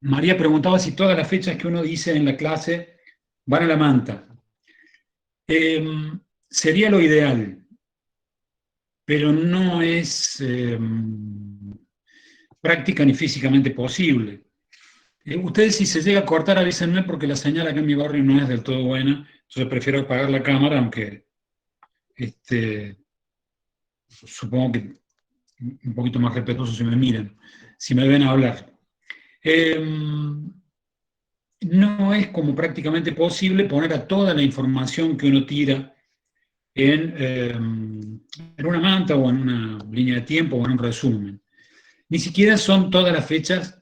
María preguntaba si todas las fechas que uno dice en la clase van a la manta. Sería lo ideal, pero no es práctica ni físicamente posible. Ustedes, si se llega a cortar, avísenme porque la señal acá en mi barrio no es del todo buena, entonces prefiero apagar la cámara, aunque supongo que un poquito más respetuoso si me miran, si me ven hablar. No es como prácticamente posible poner a toda la información que uno tira en una manta o en una línea de tiempo o en un resumen. Ni siquiera son todas las fechas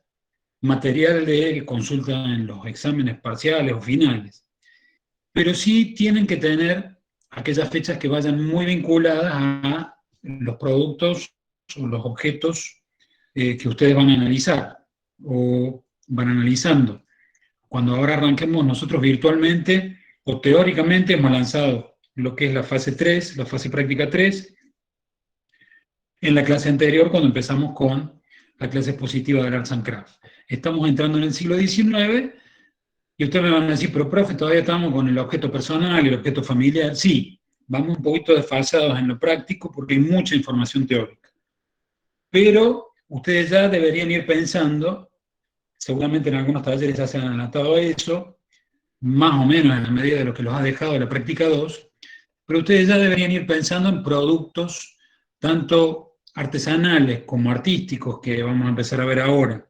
material de consulta en los exámenes parciales o finales, pero sí tienen que tener aquellas fechas que vayan muy vinculadas a los productos o los objetos que ustedes van a analizar o van analizando. Cuando ahora arranquemos nosotros virtualmente o teóricamente hemos lanzado lo que es la fase 3, la fase práctica 3, en la clase anterior cuando empezamos con la clase expositiva del Arts and Crafts. Estamos entrando en el siglo XIX y ustedes me van a decir, pero profe, todavía estamos con el objeto personal y el objeto familiar. Sí, vamos un poquito desfasados en lo práctico porque hay mucha información teórica. Pero ustedes ya deberían ir pensando, seguramente en algunos talleres ya se han adelantado a eso, más o menos en la medida de lo que los ha dejado la práctica 2, pero ustedes ya deberían ir pensando en productos tanto artesanales como artísticos, que vamos a empezar a ver ahora,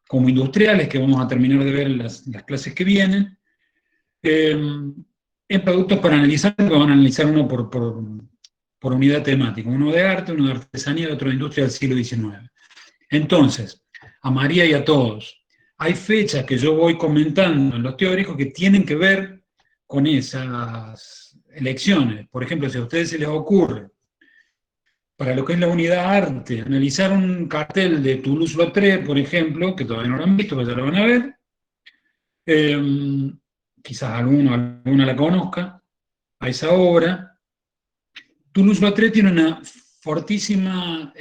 como industriales, que vamos a terminar de ver en las clases que vienen, en productos para analizar, que van a analizar uno por unidad temática, uno de arte, uno de artesanía y otro de industria del siglo XIX. Entonces, a María y a todos, hay fechas que yo voy comentando en los teóricos que tienen que ver con esas elecciones. Por ejemplo, si a ustedes se les ocurre, para lo que es la unidad arte, analizar un cartel de Toulouse-Lautrec, por ejemplo, que todavía no lo han visto, pero ya lo van a ver, quizás alguna la conozca, a esa obra. Toulouse-Lautrec tiene una fortísima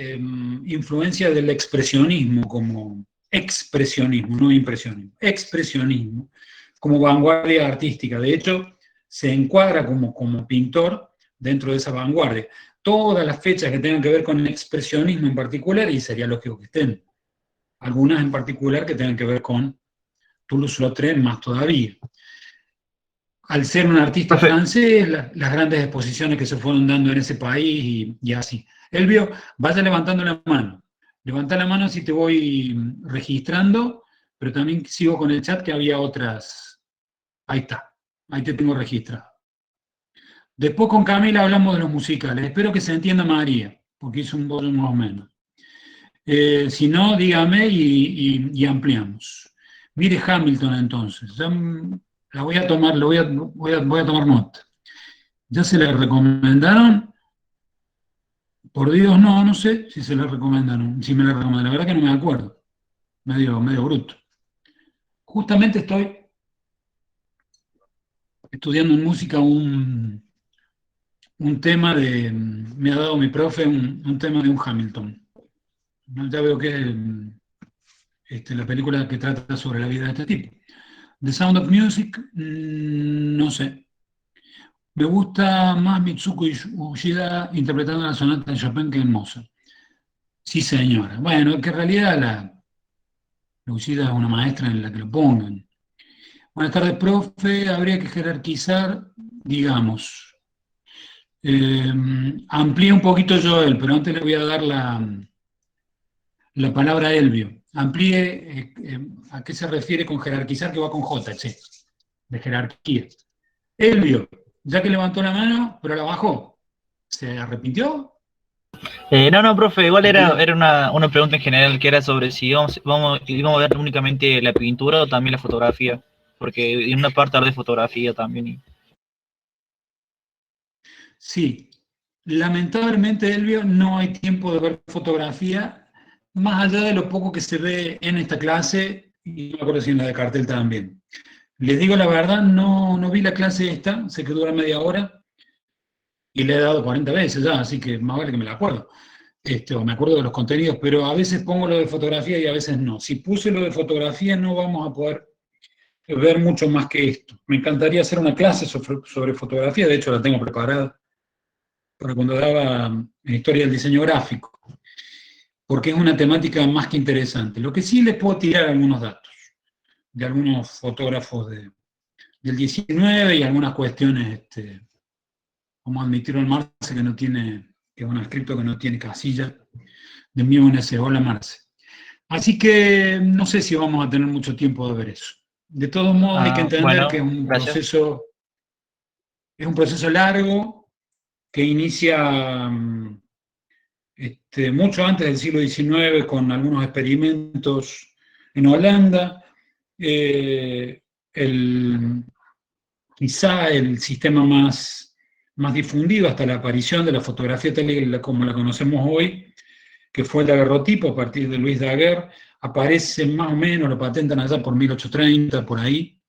influencia del expresionismo, como expresionismo, no impresionismo, expresionismo, como vanguardia artística. De hecho, se encuadra como pintor dentro de esa vanguardia. Todas las fechas que tengan que ver con el expresionismo en particular, y sería lógico que estén, algunas en particular que tengan que ver con Toulouse-Lautrec más todavía. Al ser un artista francés, las grandes exposiciones que se fueron dando en ese país y así. Elvio, vaya levantando la mano. Levanta la mano si te voy registrando, pero también sigo con el chat que había otras. Ahí está, ahí te tengo registrado. Después con Camila hablamos de los musicales. Espero que se entienda María, porque hizo un bollo más o menos. Si no, dígame y ampliamos. Mire Hamilton entonces. La voy a tomar, voy a tomar nota. ¿Ya se le recomendaron? Por Dios, no sé si se le recomendaron. Si me la recomendaron, la verdad que no me acuerdo. Medio bruto. Justamente estoy estudiando en música un tema me ha dado mi profe un tema de un Hamilton. Ya veo que es la película que trata sobre la vida de este tipo. The Sound of Music, no sé. Me gusta más Mitsuko Uchida interpretando la sonata de Chopin que en Mozart. Sí, señora. Bueno, que en realidad la Uchida es una maestra en la que lo pongan. Buenas tardes, profe. Habría que jerarquizar, digamos. Amplíe un poquito Joel, pero antes le voy a dar la palabra a Elvio. Amplíe a qué se refiere con jerarquizar, que va con J, che, de jerarquía. Elvio, ya que levantó la mano, pero la bajó, ¿se arrepintió? No, profe, igual era una pregunta en general que era sobre si íbamos a ver únicamente la pintura o también la fotografía, porque en una parte habla de fotografía también. Sí, lamentablemente, Elvio, no hay tiempo de ver fotografía, más allá de lo poco que se ve en esta clase, y no me acuerdo si en la de cartel también. Les digo la verdad, no vi la clase esta, sé que dura media hora, y le he dado 40 veces ya, así que más vale que me la acuerdo. o me acuerdo de los contenidos, pero a veces pongo lo de fotografía y a veces no. Si puse lo de fotografía no vamos a poder ver mucho más que esto. Me encantaría hacer una clase sobre fotografía, de hecho la tengo preparada para cuando daba historia del diseño gráfico, porque es una temática más que interesante. Lo que sí les puedo tirar algunos datos de algunos fotógrafos del 19 y algunas cuestiones, como admitieron Marce, que es un escrito que no tiene casilla, de mí en ese hola Marce. Así que no sé si vamos a tener mucho tiempo de ver eso. De todos modos hay que entender Bueno, que gracias. es un proceso largo que inicia mucho antes del siglo XIX con algunos experimentos en Holanda. Quizá el sistema más difundido hasta la aparición de la fotografía tal como la conocemos hoy, que fue el daguerrotipo a partir de Louis Daguerre, aparece más o menos, lo patentan allá por 1830, por ahí,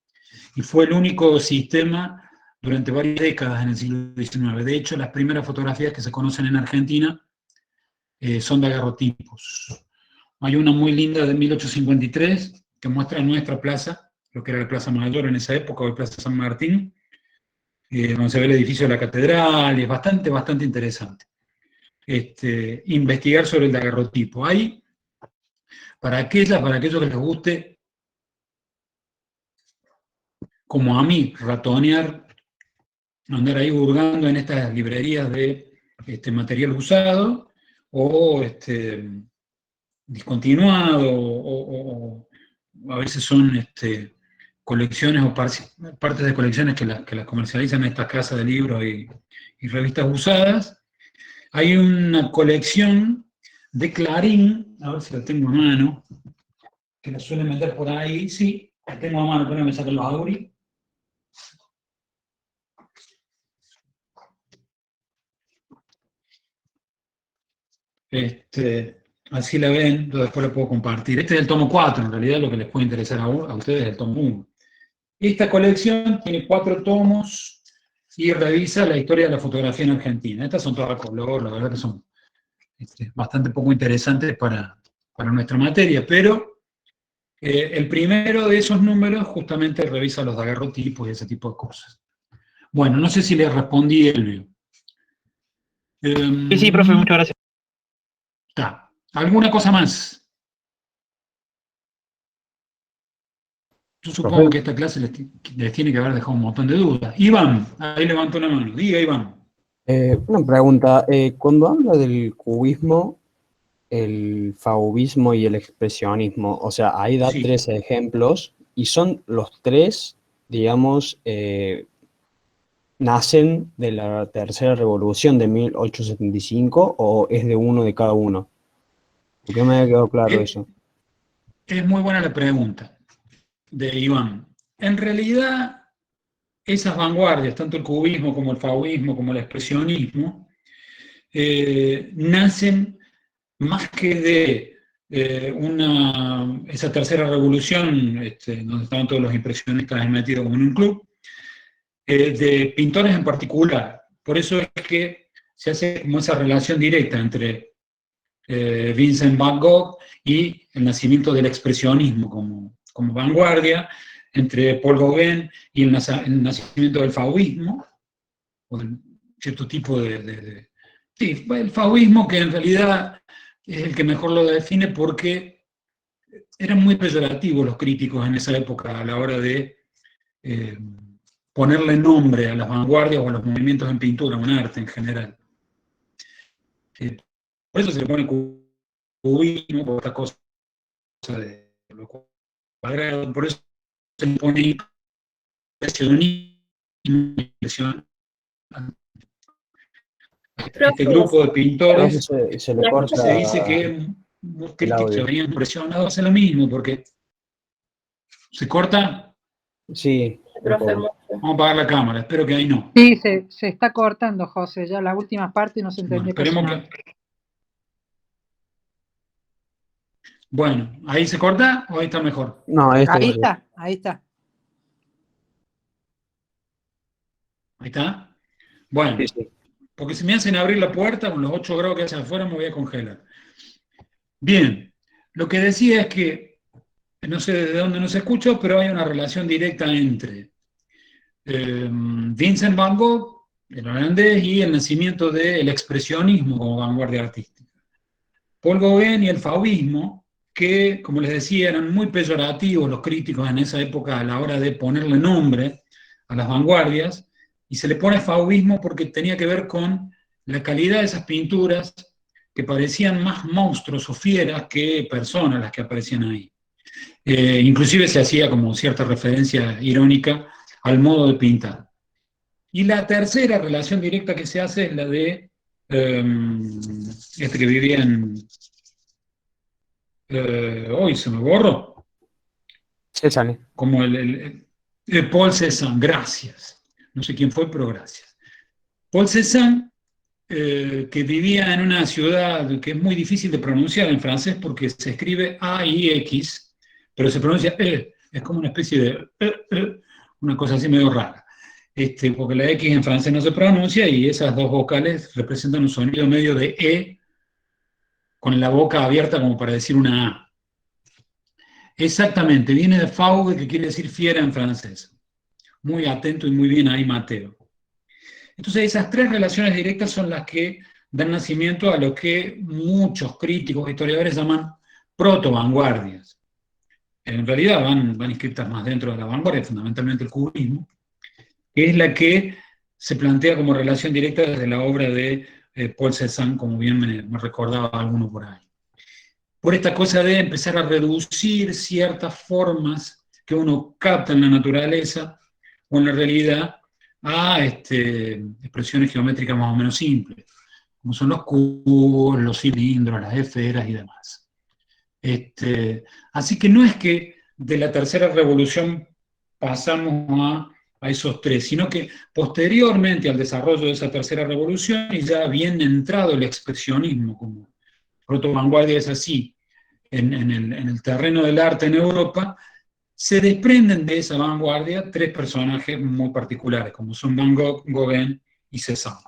y fue el único sistema durante varias décadas en el siglo XIX. De hecho, las primeras fotografías que se conocen en Argentina son daguerrotipos. Hay una muy linda de 1853 que muestra nuestra plaza, lo que era la Plaza Mayor en esa época, hoy Plaza San Martín, donde se ve el edificio de la catedral, y es bastante interesante. Investigar sobre el daguerrotipo. Hay, para aquellos que les guste, como a mí, ratonear, andar ahí hurgando en estas librerías de material usado, o discontinuado, o a veces son colecciones o partes de colecciones que las comercializan en estas casas de libros y revistas usadas. Hay una colección de Clarín, a ver si la tengo a mano, que la suelen meter por ahí. Sí, la tengo a mano, pero no me sacan los auris. Así la ven, yo después la puedo compartir. Este es el tomo 4, en realidad lo que les puede interesar a ustedes es el tomo 1. Esta colección tiene 4 tomos y revisa la historia de la fotografía en Argentina. Estas son todas a color, la verdad que son bastante poco interesantes para nuestra materia, pero el primero de esos números justamente revisa los daguerrotipos y ese tipo de cosas. Bueno, no sé si le respondí, Elvio. Sí, profe, muchas gracias. Está. ¿Alguna cosa más? Yo supongo que esta clase les tiene que haber dejado un montón de dudas. Iván, ahí levantó la mano. Diga, Iván. Una pregunta, cuando habla del cubismo, el fauvismo y el expresionismo, o sea, ahí da Sí. 3 ejemplos y son los 3, digamos, nacen de la tercera revolución de 1875 o es de uno de cada uno. ¿Por qué me había quedado claro eso? Es muy buena la pregunta de Iván. En realidad, esas vanguardias, tanto el cubismo como el fauvismo, como el expresionismo, nacen más que de esa tercera revolución, donde estaban todos los impresionistas metidos como en un club, de pintores en particular. Por eso es que se hace como esa relación directa entre Vincent Van Gogh y el nacimiento del expresionismo como vanguardia, entre Paul Gauguin y el nacimiento del fauvismo, o de cierto tipo sí, el fauvismo, que en realidad es el que mejor lo define porque eran muy peyorativos los críticos en esa época a la hora de ponerle nombre a las vanguardias o a los movimientos en pintura o en arte en general. Por eso se le pone cubismo, por esta cosa de lo cuadrado, por eso se le pone impresión. Este grupo de pintores Se le corta se dice que los críticos se venían impresionados, hace lo mismo, porque se corta. Sí. Vamos a apagar la cámara, espero que ahí no. Sí, se está cortando, José, ya la última parte no se entendió. Bueno, esperemos que... Bueno, ¿ahí se corta o ahí está mejor? No, ahí está, ahí está. ¿Ahí está? Bueno, sí. porque si me hacen abrir la puerta con los 8 grados que hace afuera me voy a congelar. Bien, lo que decía es que, no sé de dónde nos escucho, pero hay una relación directa entre Vincent Van Gogh, el holandés, y el nacimiento del expresionismo como vanguardia artística. Paul Gauguin y el fauvismo, que, como les decía, eran muy peyorativos los críticos en esa época a la hora de ponerle nombre a las vanguardias, y se le pone fauvismo porque tenía que ver con la calidad de esas pinturas que parecían más monstruos o fieras que personas las que aparecían ahí. Inclusive se hacía como cierta referencia irónica al modo de pintar. Y la tercera relación directa que se hace es la de este que vivía en... hoy se me borró. Cézanne. Como Paul Cézanne, gracias. No sé quién fue, pero gracias. Paul Cézanne, que vivía en una ciudad que es muy difícil de pronunciar en francés porque se escribe A-I-X, pero se pronuncia E, es como una especie de una cosa así medio rara. Porque la X en francés no se pronuncia y esas dos vocales representan un sonido medio de E con la boca abierta como para decir una A. Exactamente, viene de fauve, que quiere decir fiera en francés. Muy atento y muy bien ahí, Mateo. Entonces esas tres relaciones directas son las que dan nacimiento a lo que muchos críticos, historiadores llaman proto-vanguardias. En realidad van inscritas más dentro de la vanguardia, fundamentalmente el cubismo, que es la que se plantea como relación directa desde la obra de Paul Cézanne, como bien me recordaba alguno por ahí. Por esta cosa de empezar a reducir ciertas formas que uno capta en la naturaleza o en la realidad a expresiones geométricas más o menos simples, como son los cubos, los cilindros, las esferas y demás. Así que no es que de la tercera revolución pasamos a esos tres, sino que posteriormente al desarrollo de esa tercera revolución, y ya bien entrado el expresionismo como proto-vanguardia es así, en el terreno del arte en Europa, se desprenden de esa vanguardia tres personajes muy particulares, como son Van Gogh, Gauguin y Cézanne.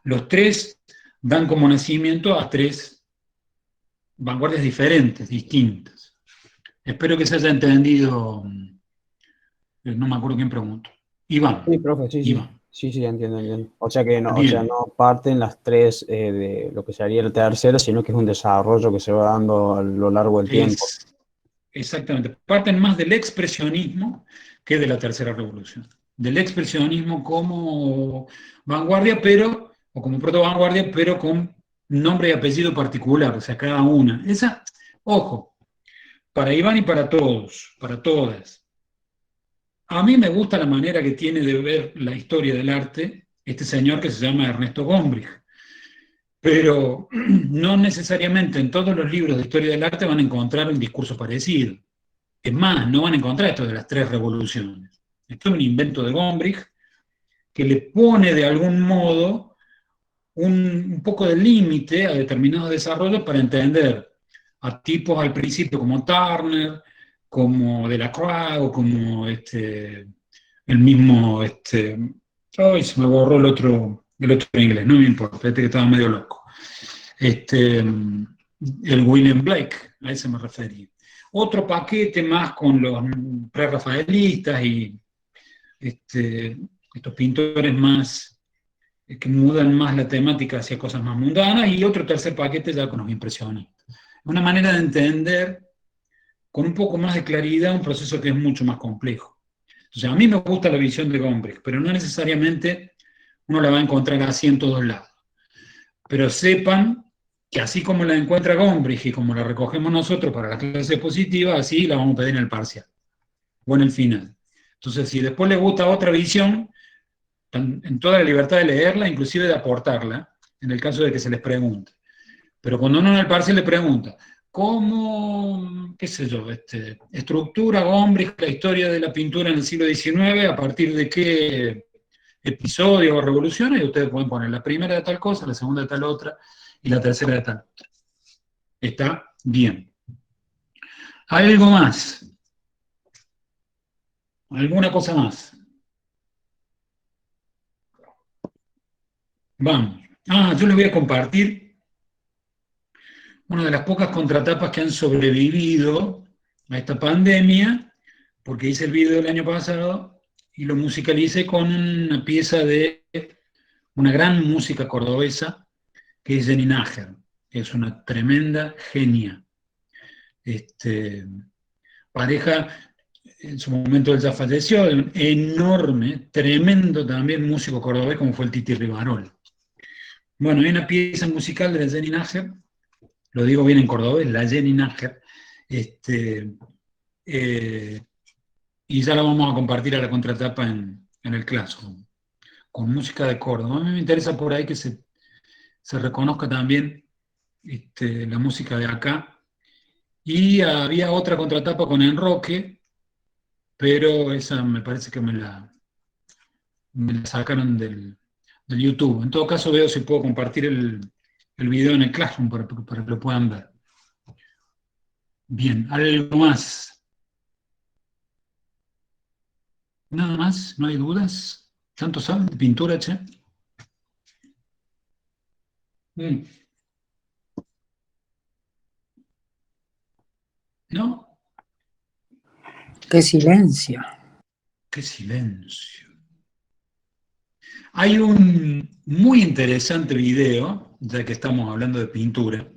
Los tres dan como nacimiento a tres vanguardias diferentes, distintas. Espero que se haya entendido, no me acuerdo quién preguntó. Iván. Sí, profe, sí, sí. Iván. Sí, entiendo. O sea que no, Bien. no parten las tres de lo que sería el tercero, sino que es un desarrollo que se va dando a lo largo del tiempo. Exactamente. Parten más del expresionismo que de la tercera revolución. Del expresionismo como vanguardia, o como proto-vanguardia, pero con nombre y apellido particular, o sea, cada una. Ojo, para Iván y para todos, para todas. A mí me gusta la manera que tiene de ver la historia del arte este señor que se llama Ernesto Gombrich, pero no necesariamente en todos los libros de historia del arte van a encontrar un discurso parecido. Es más, no van a encontrar esto de las tres revoluciones. Esto es un invento de Gombrich que le pone de algún modo un poco de límite a determinados desarrollos para entender a tipos al principio como Turner, como Delacroix, o como el mismo, ay, se me borró el otro en inglés, no me importa, fíjate que estaba medio loco. El William Blake, a ese me refería. Otro paquete más con los prerrafaelistas y estos pintores más que mudan más la temática hacia cosas más mundanas, y otro tercer paquete ya con los impresionistas. Una manera de entender con un poco más de claridad un proceso que es mucho más complejo. Entonces, a mí me gusta la visión de Gombrich, pero no necesariamente uno la va a encontrar así en todos lados. Pero sepan que así como la encuentra Gombrich y como la recogemos nosotros para la clase positiva, así la vamos a pedir en el parcial o en el final. Entonces, si después les gusta otra visión, en toda la libertad de leerla, inclusive de aportarla, en el caso de que se les pregunte. Pero cuando uno en el parcial le pregunta, ¿cómo, qué sé yo, estructura Gombrich la historia de la pintura en el siglo XIX, a partir de qué episodio o revoluciones? Y ustedes pueden poner la primera de tal cosa, la segunda de tal otra, y la tercera de tal otra. Está bien. ¿Hay algo más? ¿Alguna cosa más? Vamos. Yo les voy a compartir una de las pocas contratapas que han sobrevivido a esta pandemia, porque hice el video el año pasado y lo musicalicé con una pieza de una gran música cordobesa, que es Jenny Nájer, que es una tremenda genia. Pareja, en su momento él ya falleció, un enorme, tremendo también músico cordobés como fue el Titi Rivarol. Bueno, hay una pieza musical de la Jenny Nájer, lo digo bien en cordobés, la Jenny Nájer, y ya la vamos a compartir a la contratapa en el Classroom, con música de Córdoba. A mí me interesa por ahí que se reconozca también la música de acá. Y había otra contratapa con Enroque, pero esa me parece que me la sacaron del YouTube. En todo caso, veo si puedo compartir el video en el Classroom para que lo puedan ver. Bien, ¿algo más? ¿Nada más? ¿No hay dudas? ¿Tanto saben de pintura, che? ¿No? ¡Qué silencio! ¡Qué silencio! Hay un muy interesante video, ya que estamos hablando de pintura,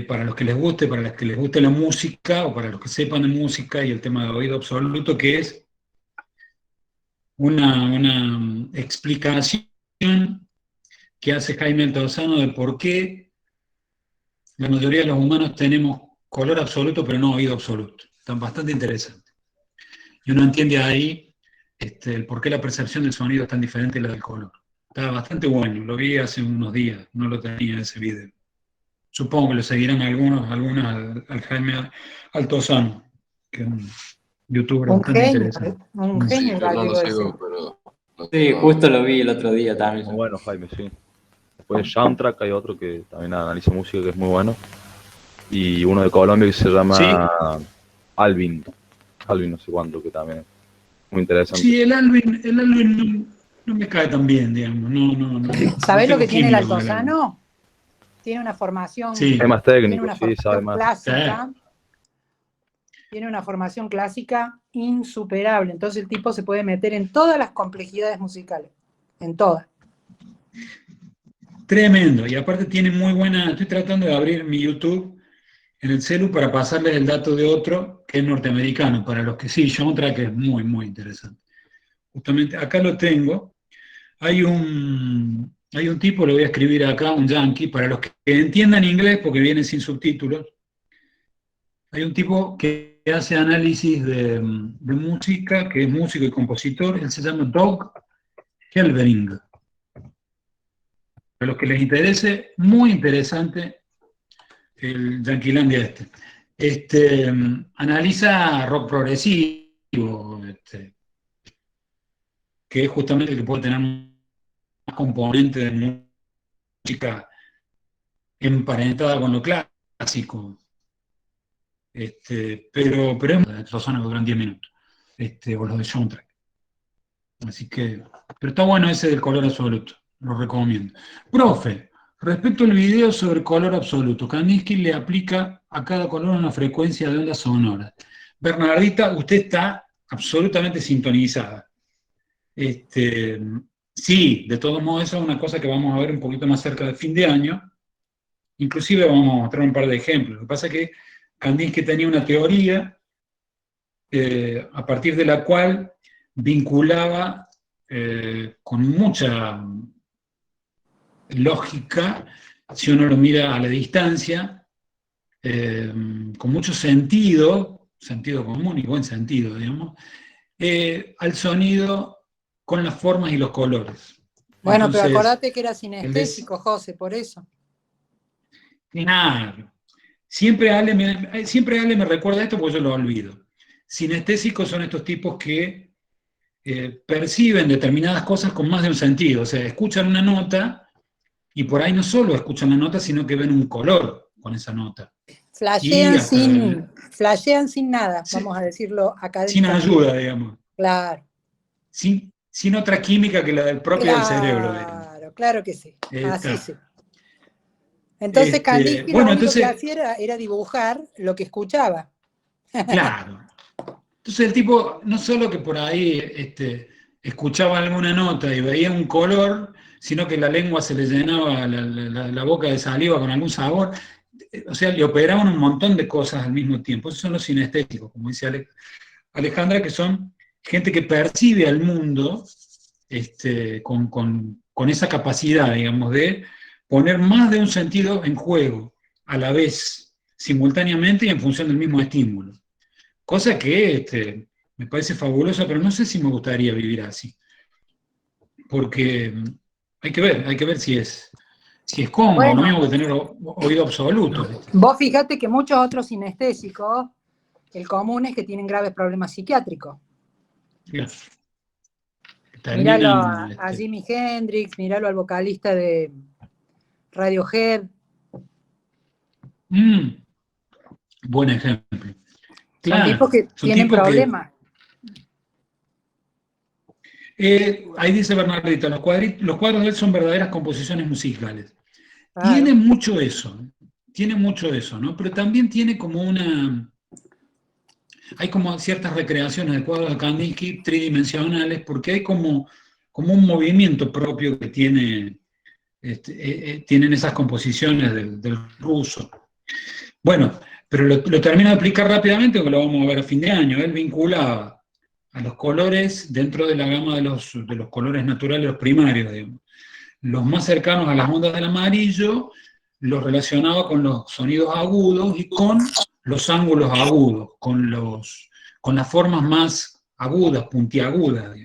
para los que les guste, para los que les guste la música, o para los que sepan de música y el tema de oído absoluto, que es una explicación que hace Jaime Altozano de por qué la mayoría de los humanos tenemos color absoluto, pero no oído absoluto. Está bastante interesante. Y uno entiende ahí el por qué la percepción del sonido es tan diferente a la del color. Está bastante bueno, lo vi hace unos días, no lo tenía ese video. Supongo que lo seguirán algunos al Jaime Altozano, que es un youtuber bastante interesante. Un genio, yo no lo ese. sigo, pero... Sí, justo lo vi el otro día también. Muy bueno, Jaime, sí. Después de Soundtrack hay otro que también analiza música que es muy bueno. Y uno de Colombia que se llama ¿Sí? Alvin no sé cuánto, que también es muy interesante. Sí, el Alvin no me cae tan bien, digamos. No, ¿Sabés no lo que tiene el química con Altozano? Tiene una formación, Sí. Es más tiene técnico, una sí, formación sabe más. clásica. Tiene una formación clásica insuperable. Entonces el tipo se puede meter en todas las complejidades musicales. En todas. Tremendo. Y aparte tiene muy buena... Estoy tratando de abrir mi YouTube en el celu para pasarles el dato de otro que es norteamericano. Para los que sí, Soundtrack es muy, muy interesante. Justamente acá lo tengo. Hay un tipo, lo voy a escribir acá, un yankee, para los que entiendan inglés, porque viene sin subtítulos. Hay un tipo que hace análisis de música, que es músico y compositor. Él se llama Doug Helbering. Para los que les interese, muy interesante el Yanquilandia analiza rock progresivo, que es justamente el que puede tener más componente de música emparentada con lo clásico. Pero es Rosana que duran 10 minutos, o los de Soundtrack. Así que, pero está bueno ese del color absoluto, lo recomiendo. Profe, respecto al video sobre color absoluto, Kandinsky le aplica a cada color una frecuencia de onda sonora. Bernardita, usted está absolutamente sintonizada. Sí, de todos modos, esa es una cosa que vamos a ver un poquito más cerca del fin de año. Inclusive vamos a mostrar un par de ejemplos. Lo que pasa es que Kandinsky tenía una teoría a partir de la cual vinculaba con mucha lógica, si uno lo mira a la distancia, con mucho sentido común y buen sentido, digamos, al sonido con las formas y los colores. Bueno, Entonces, pero acordate que era sinestésico, José, por eso. Claro. Siempre Ale me recuerda esto porque yo lo olvido. Sinestésicos son estos tipos que perciben determinadas cosas con más de un sentido. O sea, escuchan una nota y por ahí no solo escuchan la nota, sino que ven un color con esa nota. Flashean sin nada, Sí. vamos a decirlo Sin académicamente. ayuda, digamos. Claro. Sin sin otra química que la del propio del cerebro. Claro, claro que sí. Así Está. sí. Entonces Kandinsky Bueno, lo único que entonces, hacía era dibujar lo que escuchaba. claro. Entonces el tipo, no solo que por ahí escuchaba alguna nota y veía un color, sino que la lengua se le llenaba la boca de saliva con algún sabor. O sea, le operaban un montón de cosas al mismo tiempo. Esos son los sinestésicos, como dice Alejandra, que son gente que percibe al mundo con esa capacidad, digamos, de poner más de un sentido en juego a la vez, simultáneamente y en función del mismo estímulo. Cosa que me parece fabulosa, pero no sé si me gustaría vivir así. Porque hay que ver si es cómodo, lo Bueno, mismo que tener oído absoluto. vos fíjate que muchos otros sinestésicos, el común es que tienen graves problemas psiquiátricos. Claro. Míralo Terminan, a Jimi Hendrix, míralo al vocalista de Radiohead. Buen ejemplo. Son Claro, tipos que son tienen tipos problemas. ahí dice Bernardito, los cuadros de él son verdaderas composiciones musicales. Claro. Tiene mucho eso, ¿no? Pero también tiene como hay como ciertas recreaciones de cuadros de Kandinsky tridimensionales, porque hay como un movimiento propio que tienen esas composiciones del ruso. Bueno, pero lo termino de explicar rápidamente porque lo vamos a ver a fin de año. Él vinculaba a los colores dentro de la gama de los colores naturales, los primarios, digamos. Los más cercanos a las ondas del amarillo los relacionaba con los sonidos agudos y con los ángulos agudos, con las formas más agudas, puntiagudas.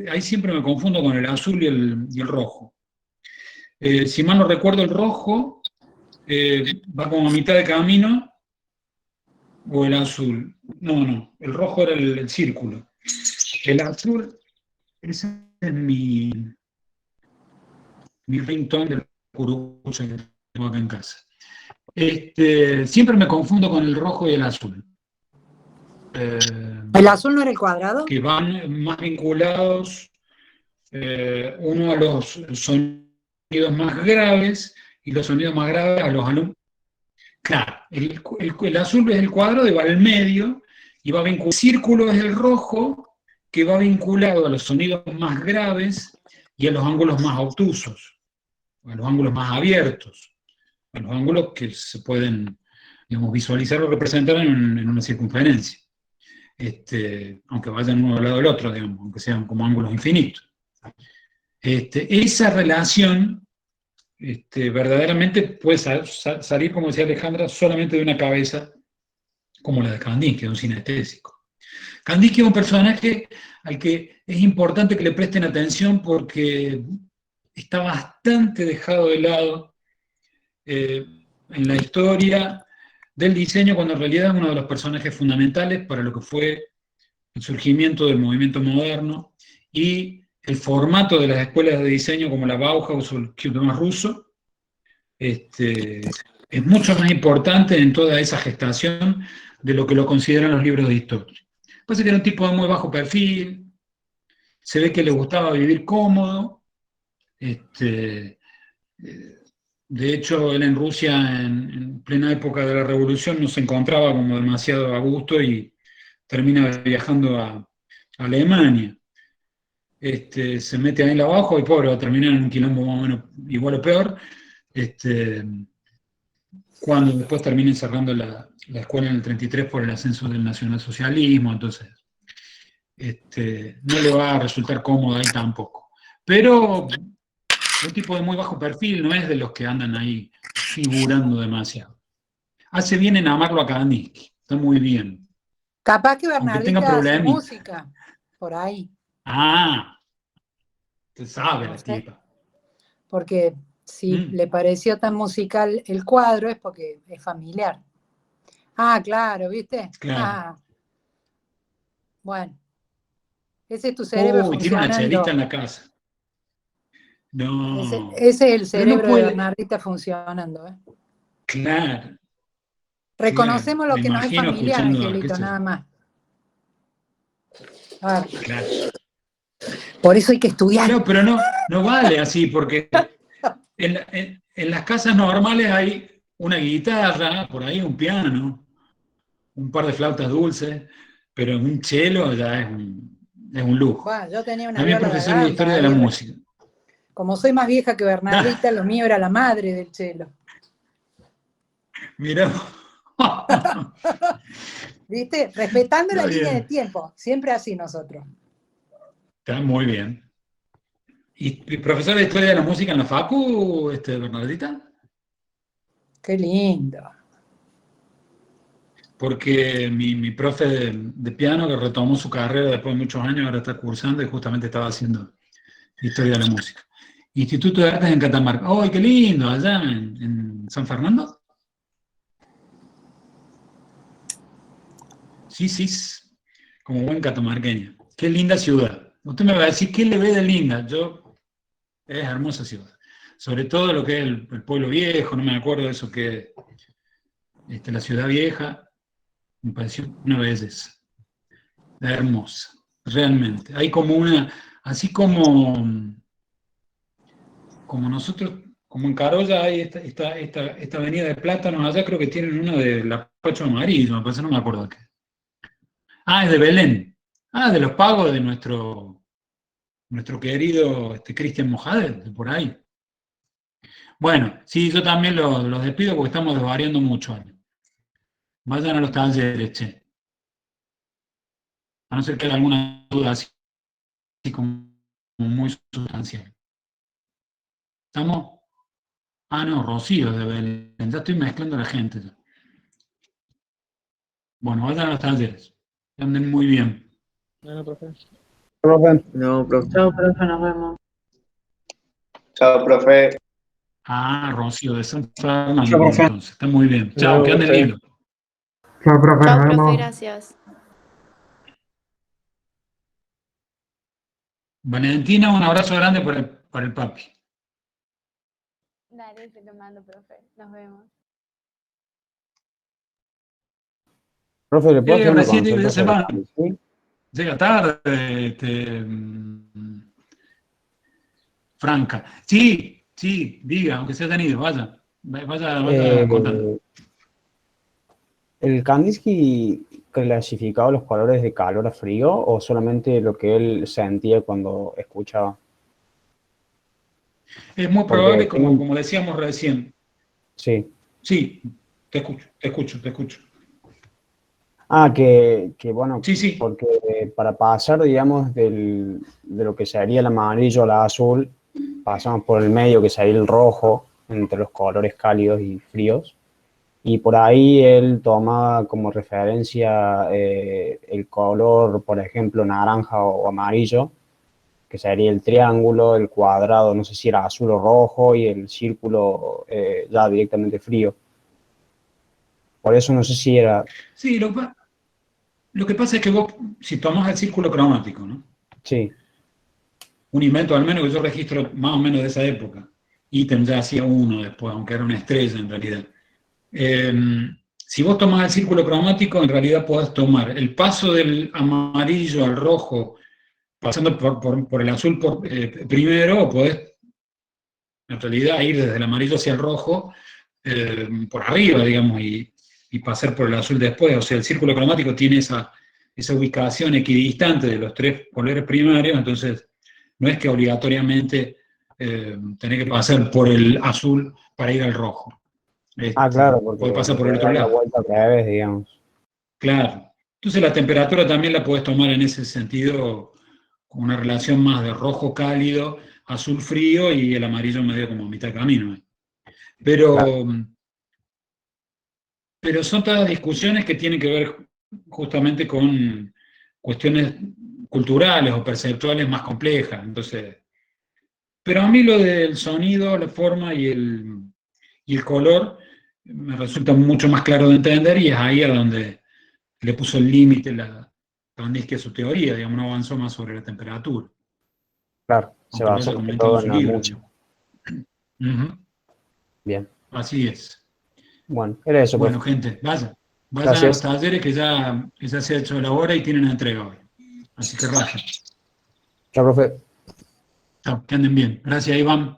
Ahí siempre me confundo con el azul y el rojo. Si mal no recuerdo, el rojo va como a mitad de camino, o el azul. No, el rojo era el círculo. El azul, ese es mi ringtone del curucho que tengo acá en casa. Siempre me confundo con el rojo y el azul. ¿El azul no era el cuadrado? Que van más vinculados, uno a los sonidos más graves y los sonidos más graves a los alumnos. Claro, el azul es el cuadrado y va al medio y va vinculado. El círculo es el rojo, que va vinculado a los sonidos más graves y a los ángulos más obtusos, a los ángulos más abiertos, a los ángulos que se pueden, digamos, visualizar o representar en una circunferencia. Aunque vayan uno al lado del otro, digamos, aunque sean como ángulos infinitos. Esa relación verdaderamente puede salir, como decía Alejandra, solamente de una cabeza como la de Kandinsky, de un sinestésico. Kandinsky es un personaje al que es importante que le presten atención porque está bastante dejado de lado en la historia del diseño, cuando en realidad es uno de los personajes fundamentales para lo que fue el surgimiento del movimiento moderno y el formato de las escuelas de diseño como la Bauhaus o el Cube ruso, es mucho más importante en toda esa gestación de lo que lo consideran los libros de historia. Pasa que era un tipo de muy bajo perfil, se ve que le gustaba vivir cómodo, de hecho él en Rusia en plena época de la revolución no se encontraba como demasiado a gusto y termina viajando a Alemania. Se mete ahí en la abajo y pobre, va a terminar en un quilombo más o menos igual o peor, cuando después termina cerrando la escuela en el 33 por el ascenso del nacionalsocialismo, entonces no le va a resultar cómodo ahí tampoco. Pero un tipo de muy bajo perfil, no es de los que andan ahí figurando demasiado. Hace bien en amarlo a Kandinsky, está muy bien. Capaz que Aunque tenga Bernardita hace problemas. música, por ahí. Usted sabe No la sé. tipa. Porque si le pareció tan musical el cuadro es porque es familiar. Ah, claro, ¿viste? Claro. Ah. Bueno. Ese es tu cerebro Tiene una chelista funcionando. en la casa. No. Ese es el Pero no cerebro de puede. Bernardita funcionando. Claro. Reconocemos Claro. lo Me que nos es imagino familiar, escuchando, qué Angelito, sé yo. nada más. Ah, Claro. por eso hay que estudiar. Claro, pero no vale así, porque en las casas normales hay una guitarra, por ahí un piano, un par de flautas dulces, pero un cello ya es un lujo. Bueno, yo tenía una También viola de profesor de gamba historia de la ahí, música. como soy más vieja que Bernardita, lo mío era la madre del cello. Mirá. ¿Viste? Respetando la Está línea de bien. tiempo, siempre así nosotros. Está muy bien. ¿Y profesor de historia de la música en la Facu, Bernardita? Qué lindo. Porque mi profe de piano, que retomó su carrera después de muchos años, ahora está cursando y justamente estaba haciendo historia de la música. Instituto de Artes en Catamarca. ¡Ay, qué lindo! Allá en San Fernando. Sí, como buen catamarqueño. Qué linda ciudad. Usted me va a decir, ¿qué le ve de linda? Es hermosa ciudad. Sobre todo lo que es el pueblo viejo, no me acuerdo de eso que la ciudad vieja, me pareció una belleza. Hermosa, realmente. Hay como así como nosotros, como en Carolla hay esta avenida de plátanos, allá creo que tienen una de la Pacho Amarillo, me parece, no me acuerdo de qué. Ah, es de Belén. Ah, de los pagos de nuestro querido Cristian Mojade, de por ahí. Bueno, sí, yo también los despido porque estamos desvariando mucho. Vayan a los talleres, che. A no ser que haya alguna duda así como muy sustancial. ¿Estamos? Ah, no, Rocío de Belén. Ya estoy mezclando a la gente. Bueno, vayan a los talleres. Que anden muy bien. No, profe. Profe, No, profe. Chao, profe, nos vemos. Chao, profe. Ah, Rocío de San Fernando, Chao, profe. entonces. Está muy bien. Chao, No, que anden profe. lindo. chao, profe, Chao, nos profe, vemos. gracias. Valentina, un abrazo grande para el papi. Dale, se lo mando, profe. Nos vemos. Profe, ¿le puedo hacer una Recién consulta ya se sobre van. Cali? Llega tarde, Franca. Sí, diga, aunque se hayan ido, vaya contando. ¿El Kandinsky clasificaba los colores de calor a frío o solamente lo que él sentía cuando escuchaba? Es muy Porque probable, tengo- como decíamos recién. Sí. Sí, te escucho. Ah, que bueno, Sí. porque para pasar, digamos, de lo que sería el amarillo al azul, pasamos por el medio, que sería el rojo, entre los colores cálidos y fríos. Y por ahí él toma como referencia el color, por ejemplo, naranja o amarillo, que sería el triángulo, el cuadrado, no sé si era azul o rojo, y el círculo ya directamente frío. Por eso no sé si era... Sí, lo que pasa es que vos, si tomás el círculo cromático, ¿no? Sí, Un invento al menos que yo registro más o menos de esa época. Ítem ya hacía uno después, aunque era una estrella en realidad. Si vos tomás el círculo cromático, en realidad podés tomar el paso del amarillo al rojo, pasando por el azul primero, o podés en realidad ir desde el amarillo hacia el rojo, por arriba, digamos, y pasar por el azul después. O sea, el círculo cromático tiene esa ubicación equidistante de los tres colores primarios, entonces no es que obligatoriamente tenés que pasar por el azul para ir al rojo. claro, porque Puede pasar por el puede otro dar la lado. vuelta al revés, digamos. Claro. Entonces la temperatura también la podés tomar en ese sentido con una relación más de rojo cálido, azul frío y el amarillo medio como a mitad de camino. Pero, pero son todas discusiones que tienen que ver justamente con cuestiones culturales o perceptuales más complejas. Entonces, pero a mí lo del sonido, la forma y el color me resulta mucho más claro de entender y es ahí a donde le puso el límite Kandinsky a su teoría, digamos, no avanzó más sobre la temperatura. Claro, se Aunque lo basa haya más que comentado todo en en su la libro. música. Ujú. Bien. Así es. Bueno, era eso, Bueno, profe. gente, vayan a los Gracias. talleres que ya se ha hecho la hora y tienen entrega hoy. Así que raja. Chao, profe. Chao, que anden bien. Gracias, Iván.